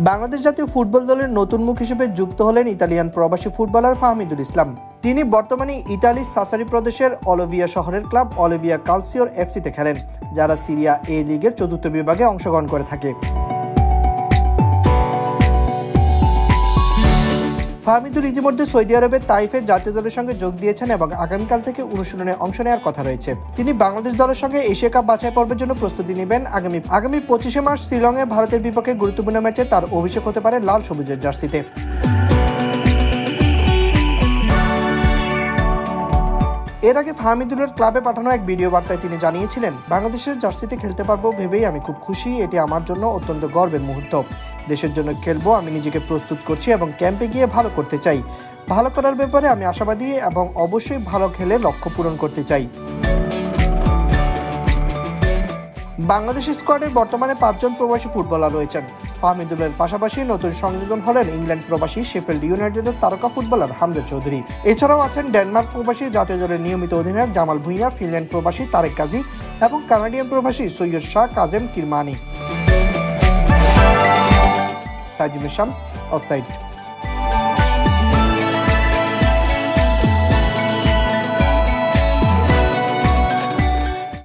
বাংলাদেশ জাতীয় ফুটবল দলের নতুন মুখ হিসেবে যুক্ত হলেন ইতালিয়ান প্রবাসী ফুটবলার ফাহমিদুল ইসলাম। তিনি বর্তমানে ইতালির সাসারি প্রদেশের অলিভিয়া শহরের ক্লাব অলিভিয়া কালসিওর এফসিতে খেলেন, যারা সিরিয়া এ লিগের চতুর্থ বিভাগে অংশগ্রহণ করে থাকে। ফাহমিদুল ইতিমধ্যে সৌদি আরবের তাইফের জাতীয় দলের সঙ্গে যোগ দিয়েছেন এবং আগামীকাল থেকে অনুশীলনে অংশ নেওয়ার কথা রয়েছে। তিনি বাংলাদেশ দলের সঙ্গে এশিয়া কাপ বাছাই পর্বের জন্য প্রস্তুতি নেবেন। আগামী 25 মার্চ শিলংয়ে ভারতের বিপক্ষে গুরুত্বপূর্ণ ম্যাচে তার অভিষেক হতে পারে লাল সবুজের জার্সিতে। এর আগে ফাহমিদুলের ক্লাবে পাঠানো এক ভিডিও বার্তায় তিনি জানিয়েছিলেন, বাংলাদেশের জার্সিতে খেলতে পারবো ভেবেই আমি খুব খুশি। এটি আমার জন্য অত্যন্ত গর্বের মুহূর্ত। দেশের জন্য খেলবো, আমি নিজেকে প্রস্তুত করছি এবং ক্যাম্পে গিয়ে ভালো করতে চাই। ভালো করার ব্যাপারে আমি আশাবাদী এবং অবশ্যই ভালো খেলে লক্ষ্য পূরণ করতে চাই। বাংলাদেশ স্কোয়াডের বর্তমানে 5 জন প্রবাসী ফুটবলার রয়েছেন। ফাহমিদুলের পাশাপাশি নতুন সংযোজন হলেন ইংল্যান্ড প্রবাসী শেফিল্ড ইউনাইটেডের তারকা ফুটবলার হামজা চৌধুরী। এছাড়াও আছেন ডেনমার্ক প্রবাসী জাতীয় দলের নিয়মিত অধিনায়ক জামাল ভুঁইয়া, ফিনল্যান্ড প্রবাসী তারেক কাজী এবং কানাডিয়ান প্রবাসী সৈয়দ শাহ কাজেম কিরমানি। সাইদুল শামস, অফসাইড।